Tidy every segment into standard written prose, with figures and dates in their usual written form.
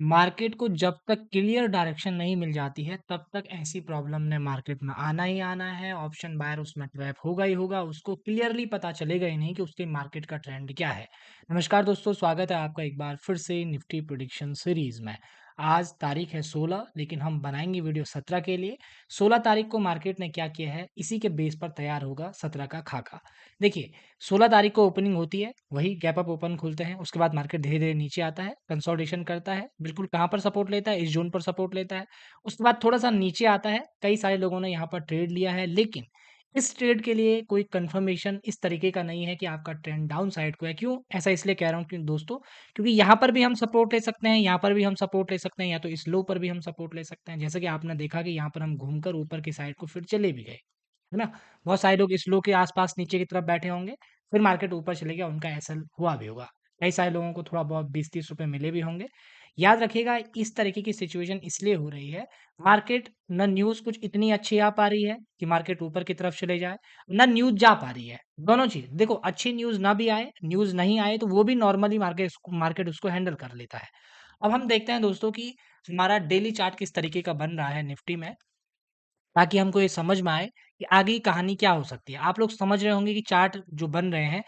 Market को जब तक क्लियर डायरेक्शन नहीं मिल जाती है, तब तक ऐसी प्रॉब्लम ने मार्केट में आना ही आना है। ऑप्शन बायर उसमें ट्रैप होगा ही होगा, उसको क्लियरली पता चलेगा ही नहीं कि उसके मार्केट का ट्रेंड क्या है। नमस्कार दोस्तों, स्वागत है आपका एक बार फिर से निफ्टी प्रेडिक्शन सीरीज में। आज तारीख है 16, लेकिन हम बनाएंगे वीडियो 17 के लिए। 16 तारीख को मार्केट ने क्या किया है, इसी के बेस पर तैयार होगा 17 का खाका। देखिए, 16 तारीख को ओपनिंग होती है, वही गैप अप ओपन खुलते हैं, उसके बाद मार्केट धीरे-धीरे नीचे आता है, कंसोलिडेशन करता है, बिल्कुल कहाँ पर सपोर्ट लेता है, इस ज़ोन पर सपोर्ट लेता है। उसके बाद थोड़ा-सा नीचे आता है, कई सारे लोगों ने यहाँ पर ट्रेड लिया है, लेकिन इस ट्रेड के लिए कोई कन्फर्मेशन इस तरीके का नहीं है कि आपका ट्रेंड डाउन साइड को है। क्यों? ऐसा इसलिए कह रहा हूँ क्यों दोस्तों, क्योंकि यहाँ पर भी हम सपोर्ट ले सकते हैं, यहाँ पर भी हम सपोर्ट ले सकते हैं, या तो इस लो पर भी हम सपोर्ट ले सकते हैं। जैसा कि आपने देखा कि यहाँ पर हम घूमकर ऊपर की साइड को फिर चले भी गए। है ना? बहुत सारे लोग इस लो के आस-पास नीचे की तरफ बैठे होंगे, फिर मार्केट ऊपर चले गया, उनका एसएल हुआ भी होगा। कई सारे लोगों को थोड़ा बहुत 20-30 रुपए मिले भी होंगे। याद रखिएगा, इस तरीके की सिचुएशन इसलिए हो रही है, मार्केट ना न्यूज़ कुछ इतनी अच्छी आ पा रही है कि मार्केट ऊपर की तरफ चले जाए, ना न्यूज़ जा पा रही है। दोनों चीज़ देखो, अच्छी न्यूज़ ना भी आए, न्यूज़ नहीं आए तो वो भी नॉर्मली मार्केट उसको हैंडल कर लेता है। अब हम देखते हैं दोस्तों कि हमारा डेली चार्ट किस तरीके का बन रहा है निफ्टी में। ताकि हमको ये समझ में आए कि आगे की कहानी क्या हो सकती है। आप लोग समझ रहे होंगे कि चार्ट जो बन रहे हैं,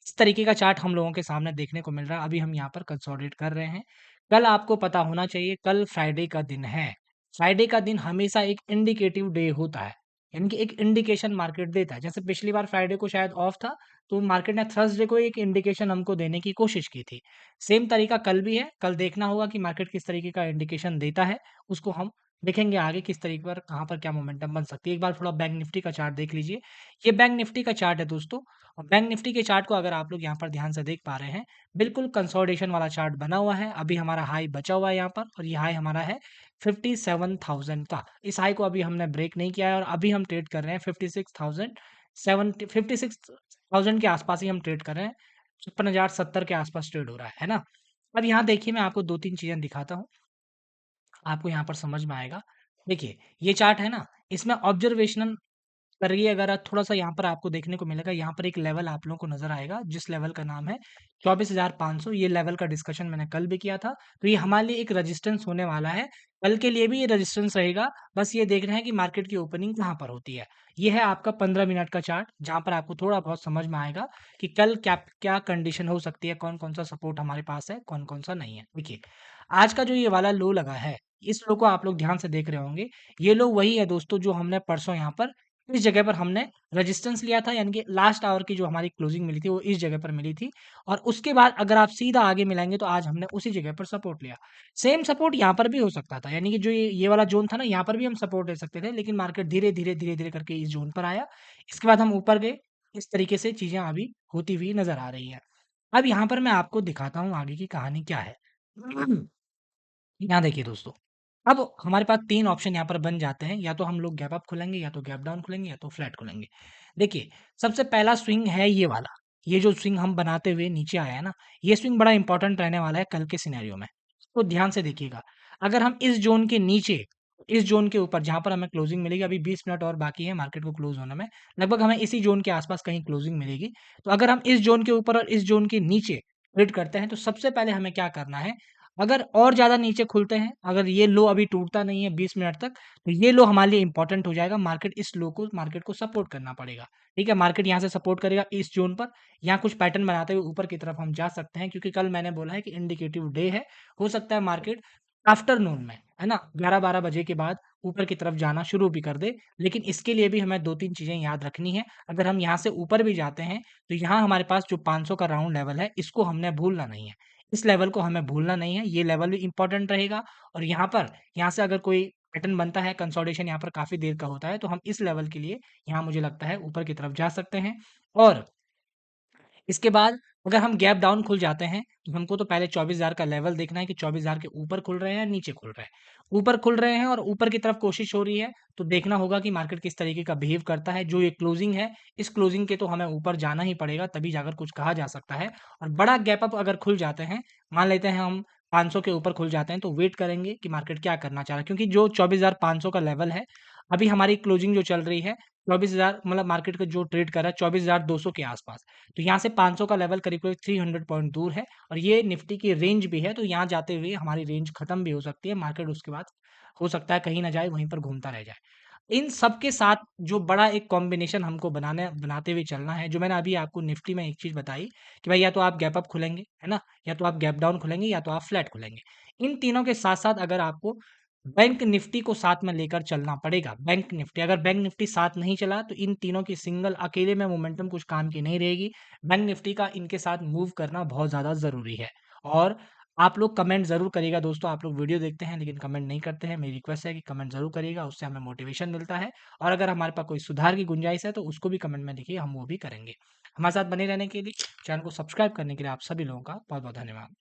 इस तरीके का चार्ट हम लोगों के सामने देखने को मिल रहा है। अभी हम यहाँ पर कंसोलिडेट कर रहे हैं। कल आपको पता होना चाहिए, कल फ्राइडे का दिन है। फ्राइडे का दिन हमेशा एक इंडिकेटिव डे होता है, यानी कि एक इंडिकेशन मार्केट देता है। जैसे पिछली बार फ्राइडे को शायद ऑफ था, तो मार्केट ने थर्सडे को एक इंडिकेशन हमको देने की कोशिश की थी। सेम तरीका कल भी है। कल देखना होगा कि मार्केट किस तरीके का इंडिकेशन देता है, उसको हम देखेंगे आगे किस तरीके पर कहाँ पर क्या मोमेंटम बन सकती है। एक बार थोड़ा बैंक निफ्टी का चार्ट देख लीजिए। ये बैंक निफ्टी का चार्ट है दोस्तों, और बैंक निफ्टी के चार्ट को अगर आप लोग यहाँ पर ध्यान से देख पा रहे हैं, बिल्कुल कंसोलिडेशन वाला चार्ट बना हुआ है। अभी हमारा हाई बचा हुआ है यहाँ पर, और ये हाई हमारा है 57,000 का। इस हाई को अभी हमने ब्रेक नहीं किया है, और अभी हम ट्रेड कर रहे हैं 56,000 के आसपास ही हम ट्रेड कर रहे हैं। 56,070 के आसपास ट्रेड हो रहा है ना? अब यहाँ देखिए, मैं आपको 2-3 चीज़ें दिखाता हूँ। आपको यहाँ पर समझ में आएगा। देखिए, ये चार्ट है ना, इसमें ऑब्जर्वेशनल करिए अगर आप, थोड़ा-सा यहाँ पर आपको देखने को मिलेगा, यहाँ पर एक लेवल आप लोगों को नज़र आएगा, जिस लेवल का नाम है 24,500। ये लेवल का डिस्कशन मैंने कल भी किया था, तो ये हमारे लिए एक रेजिस्टेंस होने वाला है। कल के लिए भी ये रेजिस्टेंस रहेगा, बस ये देख रहे हैं कि मार्केट की ओपनिंग कहाँ पर होती है। ये है आपका 15 मिनट का चार्ट, जहाँ पर आपको थोड़ा बहुत समझ में आएगा कि कल क्या क्या कंडीशन हो सकती है, कौन-कौन सा सपोर्ट हमारे पास है, कौन-कौन सा नहीं है। देखिए, आज का जो ये वाला लो लगा है, इस लो को आप लोग ध्यान से देख रहे होंगे। ये लो वही है दोस्तों, जो हमने परसों यहाँ पर इस जगह पर हमने रेजिस्टेंस लिया था, यानी कि लास्ट आवर की जो हमारी क्लोजिंग मिली थी, वो इस जगह पर मिली थी। और उसके बाद अगर आप सीधा आगे मिलाएँगे, तो आज हमने उसी जगह पर सपोर्ट लिया। सेम सपोर्ट यहाँ पर भी हो सकता था, यानी कि जो ये वाला ज़ोन था ना, यहाँ पर भी हम सपोर्ट ले सकते थे, लेकिन मार्केट धीरे-धीरे, धीरे-धीरे करके इस ज़ोन पर आया। इसके बाद हम ऊपर गए। इस तरीके से चीज़ें अभी होती हुई नज़र आ रही हैं। अब यहाँ पर मैं आपको दिखाता हूँ आगे की कहानी क्या है। यहाँ देखिए दोस्तों, अब हमारे पास 3 ऑप्शन यहाँ पर बन जाते हैं, या तो हम लोग गैप अप खुलेंगे, या तो गैप डाउन खुलेंगे, या तो फ्लैट खुलेंगे। देखिए, सबसे पहला स्विंग है ये वाला, ये जो स्विंग हम बनाते हुए नीचे आया है ना, ये स्विंग बड़ा इंपॉर्टेंट रहने वाला है कल के सिनेरियो में। तो ध्यान से देखिएगा, अगर हम इस ज़ोन के नीचे, इस ज़ोन के ऊपर जहाँ पर हमें क्लोजिंग मिलेगी, अभी 20 मिनट और बाकी है मार्केट को क्लोज़ होने में, लगभग हमें इसी ज़ोन के आसपास कहीं क्लोजिंग मिलेगी। तो अगर हम इस ज़ोन के ऊपर और इस ज़ोन के नीचे ट्रेड करते हैं, तो सबसे पहले हमें क्या करना है, अगर और ज़्यादा नीचे खुलते हैं, अगर ये लो अभी टूटता नहीं है 20 मिनट तक, तो ये लो हमारे लिए इम्पोर्टेंट हो जाएगा। मार्केट को सपोर्ट करना पड़ेगा। ठीक है? मार्केट यहाँ से सपोर्ट करेगा इस ज़ोन पर, यहाँ कुछ पैटर्न बनाते हुए ऊपर की तरफ हम जा सकते हैं, क्योंकि कल मैंने बोला है कि इंडिकेटिव डे है। हो सकता है मार्केट आफ्टरनून में, है ना, 11-12 बजे के बाद ऊपर की तरफ जाना शुरू भी कर दे। लेकिन इसके लिए भी हमें 2-3 चीज़ें याद रखनी है। अगर हम यहाँ से ऊपर भी जाते हैं, तो यहाँ हमारे पास जो 500 का राउंड लेवल है, इसको हमने भूलना नहीं है। इस लेवल को हमें भूलना नहीं है, ये लेवल भी इम्पोर्टेंट रहेगा। और यहाँ से अगर कोई पैटर्न बनता है, कंसोलिडेशन यहाँ पर काफ़ी देर का होता है, तो हम इस लेवल के लिए यहाँ मुझे लगता है ऊपर की तरफ जा सकते हैं। और इसके बाद अगर हम गैप डाउन खुल जाते हैं, तो हमको तो पहले 24,000 का लेवल देखना है कि 24,000 के ऊपर खुल रहे हैं या नीचे खुल रहे हैं। ऊपर खुल रहे हैं और ऊपर की तरफ कोशिश हो रही है, तो देखना होगा कि मार्केट किस तरीके का बिहेव करता है। जो ये क्लोजिंग है, इस क्लोजिंग के तो हमें ऊपर जाना ही पड़ेगा, तभी जाकर कुछ कहा जा सकता है। और बड़ा गैप अप अगर खुल जाते हैं, मान लेते हैं हम 500 के ऊपर खुल जाते हैं, तो वेट करेंगे कि मार्केट क्या करना चाह रहा है, क्योंकि जो 24,500 का लेवल है, अभी हमारी क्लोजिंग जो चल रही है, 24,000 मतलब मार्केट का जो ट्रेड कर रहा है 24,200 के आसपास। तो यहाँ से 500 का लेवल करीब-करीब 300 पॉइंट दूर है और ये निफ्टी की रेंज भी है, तो यहाँ जाते हुए हमारी रेंज खत्म भी हो सकती है। मार्केट उसके बाद हो सकता है कहीं ना जाए, वहीं पर घूमता रह जाए। इन सब के साथ जो बड़ा एक कॉम्बिनेशन हमको बनाते हुए चलना है, जो मैंने अभी आपको निफ्टी में एक चीज़ बताई कि भाई या तो आप गैप अप खुलेंगे, है ना? या तो आप गैप डाउन खुलेंगे या तो आप फ्लैट खुलेंगे। इन तीनों के साथ-साथ अगर आपको बैंक निफ्टी को साथ में लेकर चलना पड़ेगा। बैंक निफ्टी अगर बैंक निफ्टी साथ नहीं चला तो इन तीनों की सिंगल अकेले में मोमेंटम कुछ काम की नहीं रहेगी। बैंक निफ्टी का इनके साथ मूव करना बहुत ज़्यादा ज़रूरी है। और आप लोग कमेंट ज़रूर करिएगा दोस्तों, आप लोग वीडियो देखते हैं लेकिन कमेंट नहीं करते हैं। मेरी रिक्वेस्ट है कि कमेंट ज़रूर करिएगा, उससे हमें मोटिवेशन मिलता है। और अगर हमारे पास कोई सुधार की गुंजाइश है तो उसको भी कमेंट में लिखिए, हम वो भी करेंगे। हमारे साथ बने रहने के लिए, चैनल को सब्सक्राइब करने के लिए आप सभी लोगों का बहुत-बहुत धन्यवाद।